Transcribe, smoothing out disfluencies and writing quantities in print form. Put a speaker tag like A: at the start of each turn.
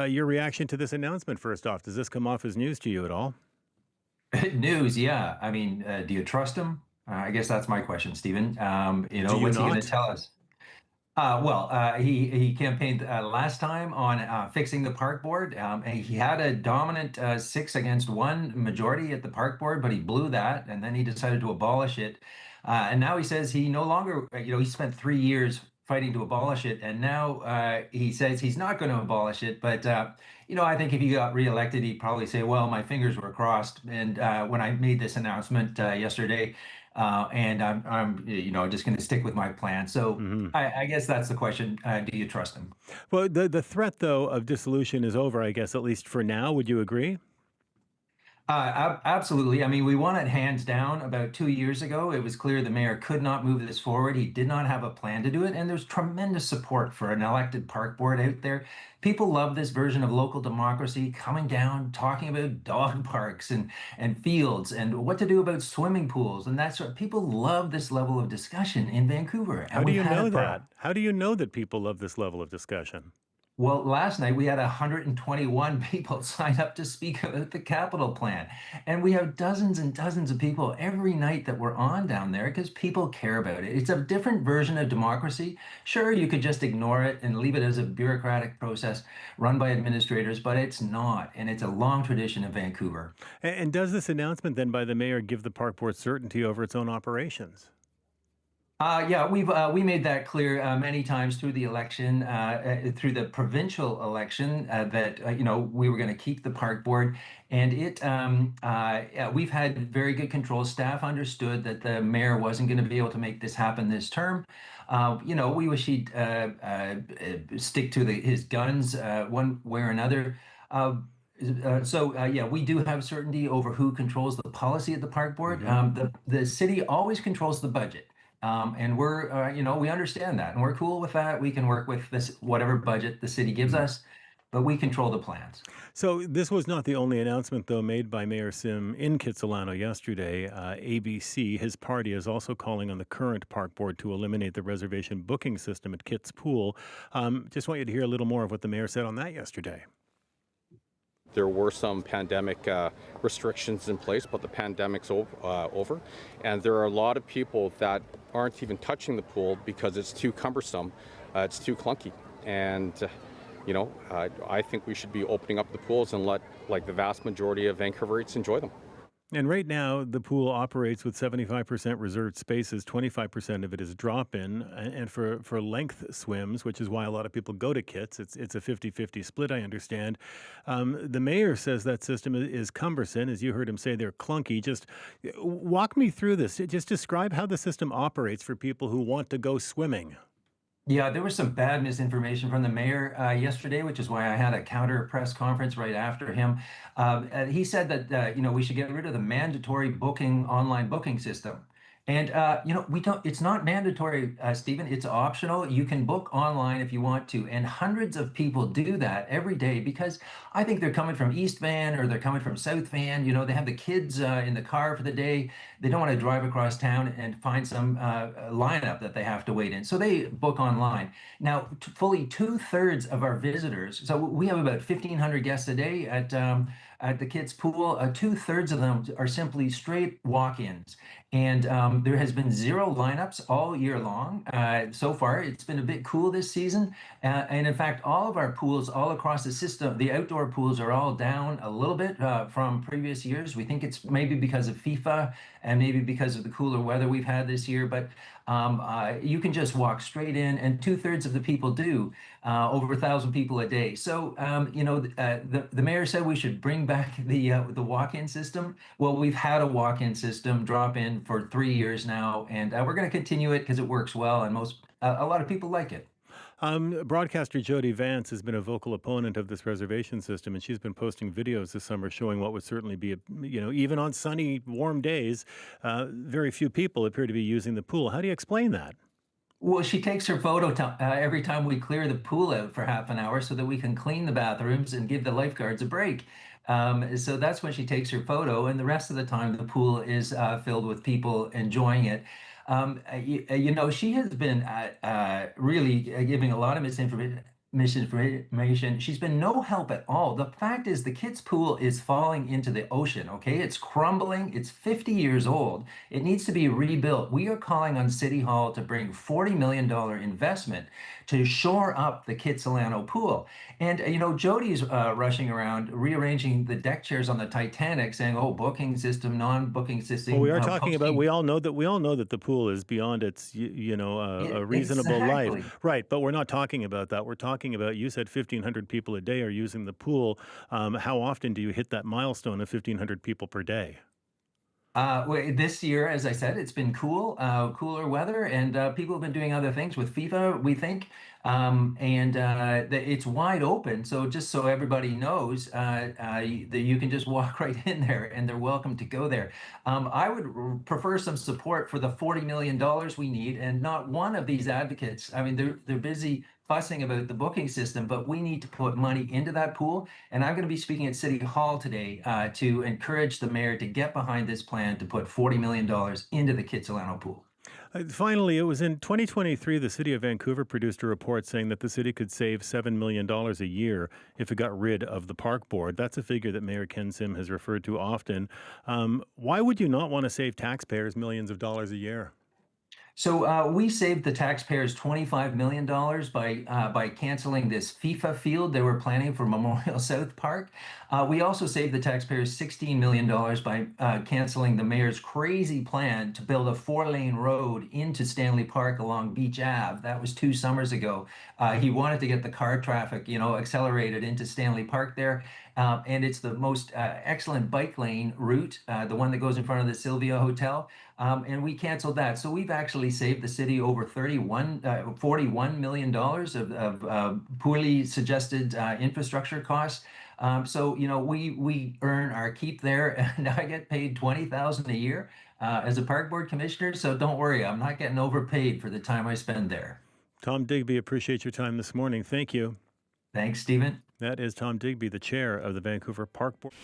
A: your reaction to this announcement, first off? Does this come off as news to you at all?
B: News, yeah. I mean, do you trust him? I guess that's my question, Stephen.
A: Do you
B: What's he going to
A: not?
B: tell us? He campaigned last time on fixing the park board. And he had a dominant 6-1 majority at the park board, but he blew that, and then he decided to abolish it. And now he says he no longer, he spent 3 years fighting to abolish it, and now he says he's not going to abolish it. But I think if he got reelected, he'd probably say, "Well, my fingers were crossed." And when I made this announcement yesterday, and I'm just going to stick with my plan. So.
A: Hmm.
B: I guess that's the question. Do you trust him?
A: Well, the threat, though, of dissolution is over, I guess, at least for now. Would you agree?
B: Absolutely. I mean, we won it hands down about 2 years ago. It was clear the mayor could not move this forward. He did not have a plan to do it. And there's tremendous support for an elected park board out there. People love this version of local democracy, coming down, talking about dog parks and fields and what to do about swimming pools. And that's what people love, this level of discussion in Vancouver.
A: How
B: And
A: do
B: we've
A: you
B: had
A: know
B: it for.
A: that? How do you know that people love this level of discussion?
B: Well, last night we had 121 people sign up to speak about the capital plan. And we have dozens and dozens of people every night that we're on down there because people care about it. It's a different version of democracy. Sure, you could just ignore it and leave it as a bureaucratic process run by administrators, but it's not. And it's a long tradition in Vancouver.
A: And does this announcement then by the mayor give the park board certainty over its own operations?
B: Yeah, we made that clear many times through the election, through the provincial election, that we were going to keep the park board, and yeah, we've had very good control. Staff understood that the mayor wasn't going to be able to make this happen this term. We wish he'd stick to his guns one way or another. Yeah, we do have certainty over who controls the policy at the park board.
A: Hmm.
B: The city always controls the budget. And we understand that and we're cool with that. We can work with this, whatever budget the city gives
A: Hmm.
B: us, but we control the plans.
A: So this was not the only announcement, though, made by Mayor Sim in Kitsilano yesterday. ABC, his party, is also calling on the current park board to eliminate the reservation booking system at Kit's Pool. Just want you to hear a little more of what the mayor said on that yesterday.
C: There were some pandemic restrictions in place, but the pandemic's over. And there are a lot of people that aren't even touching the pool because it's too cumbersome, it's too clunky. And, I think we should be opening up the pools and let, like the vast majority of Vancouverites, enjoy them.
A: And right now, the pool operates with 75% reserved spaces. 25% of it is drop-in. And for length swims, which is why a lot of people go to Kits, it's a 50-50 split, I understand. The mayor says that system is cumbersome. As you heard him say, they're clunky. Just walk me through this. Just describe how the system operates for people who want to go swimming.
B: Yeah, there was some bad misinformation from the mayor yesterday, which is why I had a counter press conference right after him. And he said that we should get rid of the mandatory online booking system. And we don't. It's not mandatory, Stephen. It's optional. You can book online if you want to, and hundreds of people do that every day because I think they're coming from East Van or they're coming from South Van. They have the kids in the car for the day. They don't want to drive across town and find some lineup that they have to wait in. So they book online. Now, fully two-thirds of our visitors, so we have about 1,500 guests a day at the kids' pool. Two-thirds of them are simply straight walk-ins. And there has been zero lineups all year long. So far, it's been a bit cool this season. And in fact, all of our pools all across the system, the outdoor pools are all down a little bit from previous years. We think it's maybe because of FIFA and maybe because of the cooler weather we've had this year. But you can just walk straight in, and two-thirds of the people do, over 1,000 people a day. So, the mayor said we should bring back the walk-in system. Well, we've had a walk-in system drop-in for 3 years now, and we're going to continue it because it works well, and a lot of people like it.
A: Broadcaster Jody Vance has been a vocal opponent of this reservation system, and she's been posting videos this summer showing what would certainly be, even on sunny, warm days, very few people appear to be using the pool. How do you explain that?
B: Well, she takes her photo every time we clear the pool out for half an hour so that we can clean the bathrooms and give the lifeguards a break. So that's when she takes her photo, and the rest of the time the pool is filled with people enjoying it. She has been really giving a lot of misinformation. misinformation. She's been no help at all. The fact is, the kids' pool is falling into the ocean, okay? It's crumbling. It's 50 years old. It needs to be rebuilt. We are calling on City Hall to bring $40 million investment to shore up the Kitsilano pool. And, Jody's rushing around rearranging the deck chairs on the Titanic, saying, oh, booking system, non-booking
A: Well, we
B: system,
A: are talking about.
B: posting.
A: We all know that the pool is beyond its a reasonable life,
B: Exactly.
A: right? But we're not talking about that. We're talking about. You said 1,500 people a day are using the pool. How often do you hit that milestone of 1,500 people per day?
B: This year, as I said, it's been cool, cooler weather, and people have been doing other things with FIFA, we think. And it's wide open. So just so everybody knows, that you can just walk right in there and they're welcome to go there. I would prefer some support for the $40 million we need, and not one of these advocates. I mean, they're busy fussing about the booking system, but we need to put money into that pool. And I'm going to be speaking at City Hall today to encourage the mayor to get behind this plan to put $40 million into the Kitsilano pool.
A: Finally, it was in 2023 the city of Vancouver produced a report saying that the city could save $7 million a year if it got rid of the park board. That's a figure that Mayor Ken Sim has referred to often. Why would you not want to save taxpayers millions of dollars a year?
B: So we saved the taxpayers $25 million by canceling this FIFA field they were planning for Memorial South Park. We also saved the taxpayers $16 million by canceling the mayor's crazy plan to build a four-lane road into Stanley Park along Beach Ave. That was 2 summers ago. He wanted to get the car traffic, accelerated into Stanley Park there. And it's the most excellent bike lane route, the one that goes in front of the Sylvia Hotel. And we canceled that. So we've actually saved the city over $41 million of poorly suggested infrastructure costs. So we earn our keep there, and I get paid $20,000 a year as a park board commissioner. So don't worry, I'm not getting overpaid for the time I spend there.
A: Tom Digby, appreciate your time this morning. Thank you.
B: Thanks, Stephen.
A: That is Tom Digby, the chair of the Vancouver Park Board.